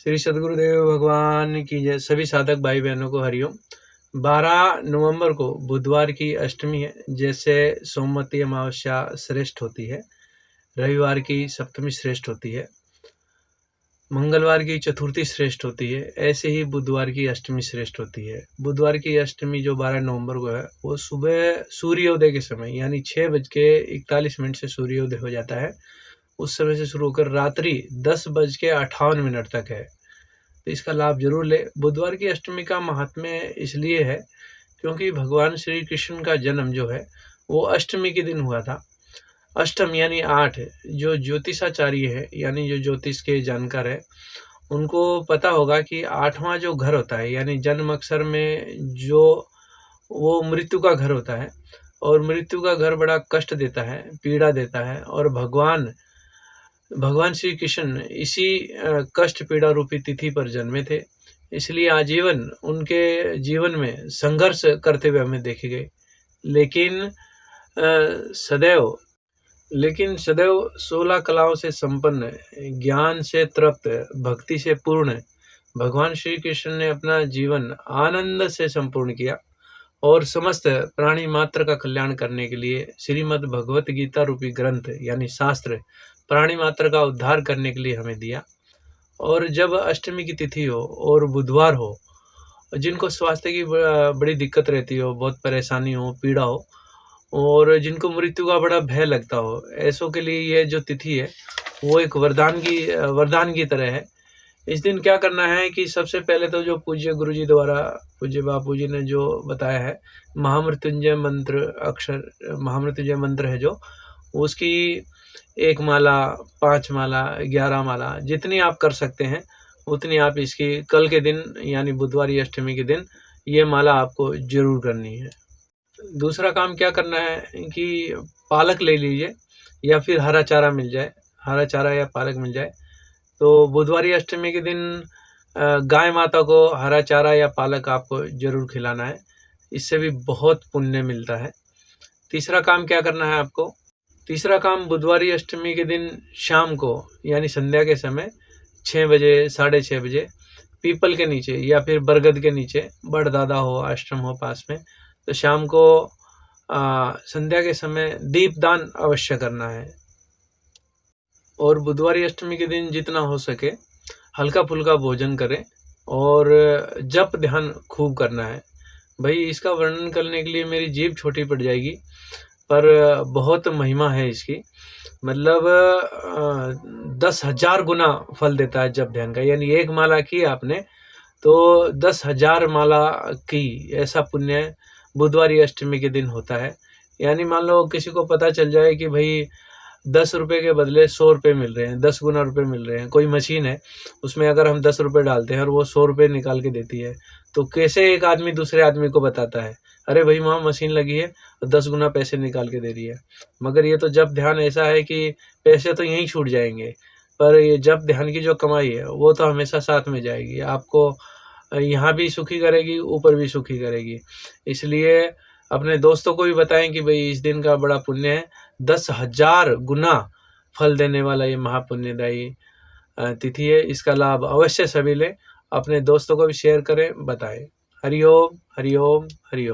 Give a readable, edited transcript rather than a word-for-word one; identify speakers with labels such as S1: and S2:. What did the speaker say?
S1: श्री सद्गुरुदेव भगवान की जय। सभी साधक भाई बहनों को हरिओम। 12 नवंबर को बुधवार की अष्टमी है। जैसे सोमवती अमावस्या श्रेष्ठ होती है, रविवार की सप्तमी श्रेष्ठ होती है, मंगलवार की चतुर्थी श्रेष्ठ होती है, ऐसे ही बुधवार की अष्टमी श्रेष्ठ होती है। बुधवार की अष्टमी जो 12 नवंबर को है, वो सुबह सूर्योदय के समय यानी 6:41 से सूर्योदय हो जाता है। उस समय से शुरू होकर रात्रि 10:58 तक है। तो इसका लाभ जरूर ले। बुधवार की अष्टमी का महात्म्य इसलिए है क्योंकि भगवान श्री कृष्ण का जन्म जो है वो अष्टमी के दिन हुआ था। अष्टम यानी 8। जो ज्योतिषाचार्य है यानी जो ज्योतिष के जानकार है, उनको पता होगा कि 8वां जो घर होता है यानी जन्म अक्षर में जो वो मृत्यु का घर होता है, और मृत्यु का घर बड़ा कष्ट देता है, पीड़ा देता है। और भगवान श्री कृष्ण इसी कष्ट पीड़ा रूपी तिथि पर जन्मे थे, इसलिए आजीवन उनके जीवन में संघर्ष करते हुए हमें देखे गए। लेकिन सदैव 16 कलाओं से संपन्न, ज्ञान से तृप्त, भक्ति से पूर्ण भगवान श्री कृष्ण ने अपना जीवन आनंद से संपूर्ण किया और समस्त प्राणी मात्र का कल्याण करने के लिए श्रीमद् भगवत गीता रूपी ग्रंथ यानी शास्त्र प्राणी मात्र का उद्धार करने के लिए हमें दिया। और जब अष्टमी की तिथि हो और बुधवार हो, जिनको स्वास्थ्य की बड़ी दिक्कत रहती हो, बहुत परेशानी हो, पीड़ा हो, और जिनको मृत्यु का बड़ा भय लगता हो, ऐसों के लिए ये जो तिथि है वो एक वरदान की तरह है। इस दिन क्या करना है कि सबसे पहले तो जो पूज्य गुरु जी द्वारा, पूज्य बापू जी ने जो बताया है, महामृत्युंजय मंत्र है जो, उसकी 1 माला, 5 माला, 11 माला जितनी आप कर सकते हैं उतनी आप इसकी कल के दिन यानी बुधवारी अष्टमी के दिन ये माला आपको जरूर करनी है। दूसरा काम क्या करना है कि पालक ले लीजिए या फिर हरा चारा मिल जाए, हरा चारा या पालक मिल जाए तो बुधवारी अष्टमी के दिन गाय माता को हरा चारा या पालक आपको जरूर खिलाना है, इससे भी बहुत पुण्य मिलता है। तीसरा काम क्या करना है आपको, तीसरा काम बुधवारी अष्टमी के दिन शाम को यानी संध्या के समय 6 बजे, 6:30 बजे पीपल के नीचे या फिर बरगद के नीचे, बड़दादा हो, आश्रम हो पास में, तो शाम को संध्या के समय दीपदान अवश्य करना है। और बुधवारी अष्टमी के दिन जितना हो सके हल्का फुल्का भोजन करें और जप ध्यान खूब करना है। भाई इसका वर्णन करने के लिए मेरी जीभ छोटी पड़ जाएगी, पर बहुत महिमा है इसकी। मतलब 10,000 गुना फल देता है जप ध्यान का। यानी 1 माला की आपने तो 10,000 माला की, ऐसा पुण्य बुधवारी अष्टमी के दिन होता है। यानी मान लो किसी को पता चल जाए कि भाई 10 रुपये के बदले 100 रुपये मिल रहे हैं, 10 गुना रुपये मिल रहे हैं। कोई मशीन है, उसमें अगर हम 10 रुपये डालते हैं और वो 100 रुपये निकाल के देती है, तो कैसे एक आदमी दूसरे आदमी को बताता है, अरे भाई वहाँ मशीन लगी है और 10 गुना पैसे निकाल के दे रही है। मगर ये तो जप ध्यान ऐसा है कि पैसे तो यहीं छूट जाएंगे, पर ये जप ध्यान की जो कमाई है वो तो हमेशा साथ में जाएगी, आपको यहाँ भी सुखी करेगी, ऊपर भी सुखी करेगी। इसलिए अपने दोस्तों को भी बताएं कि भाई इस दिन का बड़ा पुण्य है, 10,000 गुना फल देने वाला ये महापुण्यदायी तिथि है। इसका लाभ अवश्य सभी लें, अपने दोस्तों को भी शेयर करें, बताएं। हरिओम हरिओम हरिओम।